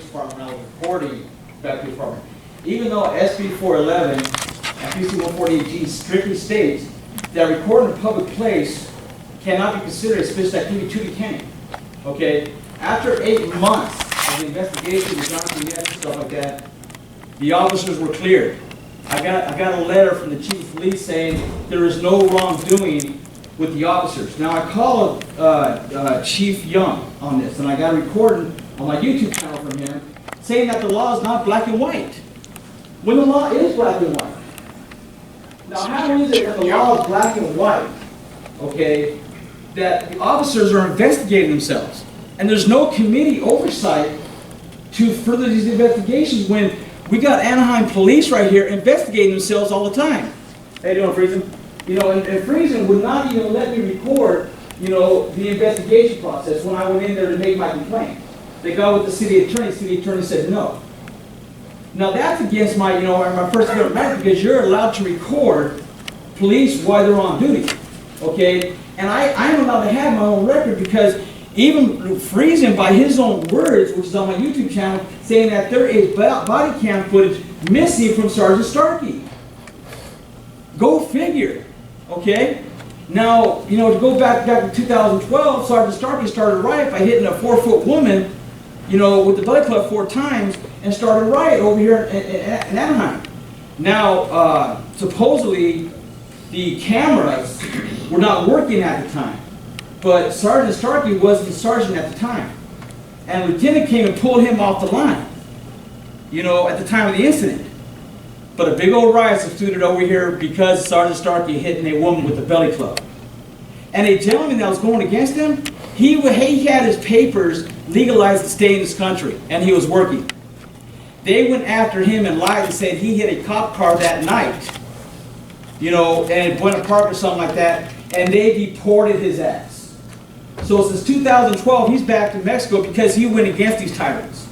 Department when I was reporting back to the department. Even though SB 411 and PC 148G strictly states that recording a public place cannot be considered a suspicious activity to the county. Okay? After 8 months of the investigation, the Johnson and stuff like that, the officers were cleared. I got a letter from the chief of police saying there is no wrongdoing with the officers. Now I called Chief Young on this, and I got a recording on my YouTube channel from him saying that the law is not black and white, when the law is black and white. Now how is it that the law is black and white, okay, that the officers are investigating themselves, and there's no committee oversight to further these investigations when we got Anaheim Police right here investigating themselves all the time? How you doing, Friesen? You know, and Friesen would not even let me record, you know, the investigation process when I went in there to make my complaint. They got with the city attorney said no. Now that's against my, you know, my First Amendment, because you're allowed to record police while they're on duty, okay? And I'm allowed to have my own record, because even Friesen, by his own words, which is on my YouTube channel, saying that there is body cam footage missing from Sergeant Starkey. Go figure, okay? Now, you know, to go back to 2012, Sergeant Starkey started a riot by hitting a 4-foot woman, you know, with the belly club 4 times, and started a riot over here in Anaheim. Now, supposedly, the cameras were not working at the time, but Sergeant Starkey wasn't the sergeant at the time. And Lieutenant came and pulled him off the line, you know, at the time of the incident. But a big old riot instituted over here because Sergeant Starkey hitting a woman with a belly club. And a gentleman that was going against him, he had his papers legalized to stay in this country, and he was working. They went after him and lied and said he hit a cop car that night, you know, and it went apart or something like that, and they deported his ass. So since 2012, he's back to Mexico because he went against these tyrants.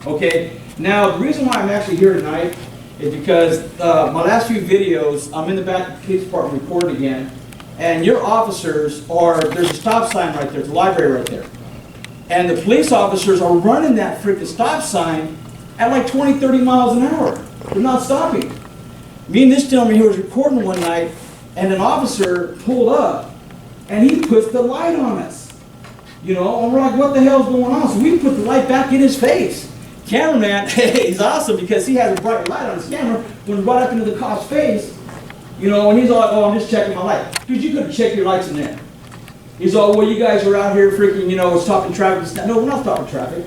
Okay? Now, the reason why I'm actually here tonight is because my last few videos, I'm in the back of the police department recording again, and your officers are, there's a stop sign right there, there's a library right there. And the police officers are running that freaking stop sign at like 20, 30 miles an hour. They're not stopping. Me and this gentleman here was recording one night, and an officer pulled up, and he puts the light on us. You know, and we're like, what the hell's going on? So we put the light back in his face. Cameraman, he's awesome because he has a bright light on his camera. When right up into the cop's face, you know, and he's all like, oh, I'm just checking my light. Dude, you could have checked your lights in there. He's all, well, you guys are out here freaking, you know, stopping traffic. No, we're not stopping traffic.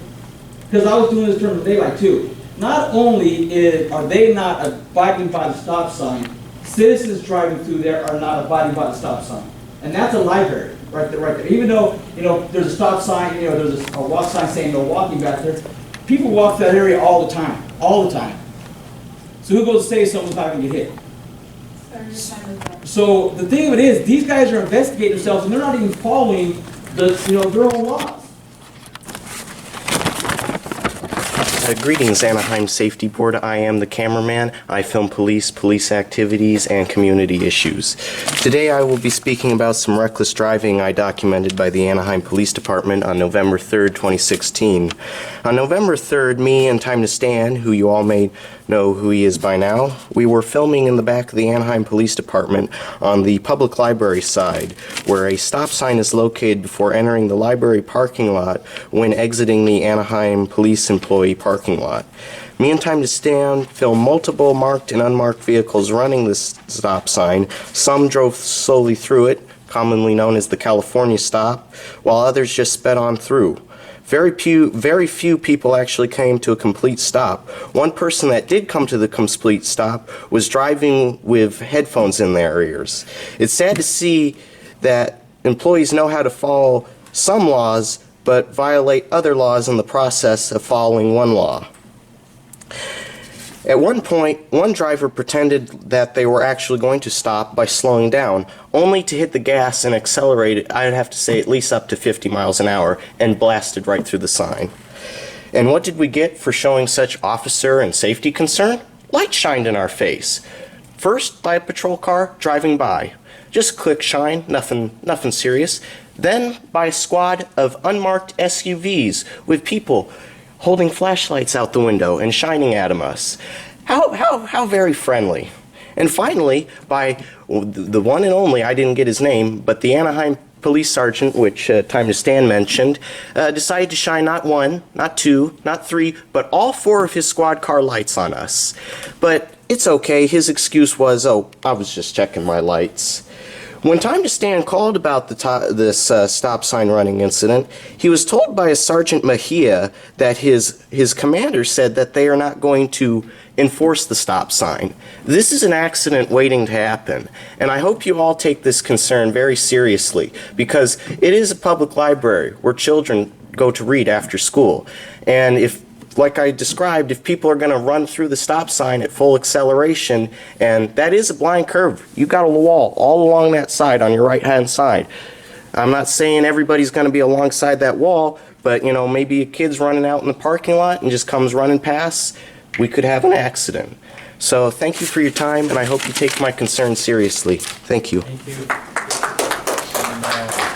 Because I was doing this during the daylight too. Not only are they not abiding by the stop sign, citizens driving through there are not abiding by the stop sign. And that's a library right there, right there. Even though, you know, there's a stop sign, you know, there's a walk sign saying no walking back there. People walk that area all the time, all the time. So who goes to say someone's not going to get hit? So the thing of it is, these guys are investigating themselves, and they're not even following the, you know, their own laws. Greetings, Anaheim Safety Board. I am the cameraman. I film police activities, and community issues. Today I will be speaking about some reckless driving I documented by the Anaheim Police Department on November 3rd, 2016. On November 3rd, me and Time to Stand, who you all may know who he is by now, we were filming in the back of the Anaheim Police Department on the public library side, where a stop sign is located before entering the library parking lot when exiting the Anaheim Police employee parking lot. Me and Time to Stand filmed multiple marked and unmarked vehicles running this stop sign. Some drove slowly through it, commonly known as the California stop, while others just sped on through. Very few people actually came to a complete stop. One person that did come to the complete stop was driving with headphones in their ears. It's sad to see that employees know how to follow some laws, but violate other laws in the process of following one law. At one point, one driver pretended that they were actually going to stop by slowing down, only to hit the gas and accelerate, I'd have to say at least up to 50 miles an hour, and blasted right through the sign. And what did we get for showing such officer and safety concern? Light shined in our face. First by a patrol car driving by. Just a quick shine, nothing serious. Then by a squad of unmarked SUVs with people holding flashlights out the window and shining at us. How very friendly. And finally, by the one and only, I didn't get his name, but the Anaheim Police Sergeant, which Time to Stand mentioned, decided to shine not one, not two, not three, but all four of his squad car lights on us. But it's okay. His excuse was, oh, I was just checking my lights. When Time to Stand called about this stop sign running incident, he was told by a Sergeant Mejia that his commander said that they are not going to enforce the stop sign. This is an accident waiting to happen, and I hope you all take this concern very seriously, because it is a public library where children go to read after school. And if, like I described, if people are going to run through the stop sign at full acceleration, and that is a blind curve, you've got a wall all along that side on your right-hand side. I'm not saying everybody's going to be alongside that wall, but you know, maybe a kid's running out in the parking lot and just comes running past, we could have an accident. So thank you for your time, and I hope you take my concern seriously. Thank you. Thank you.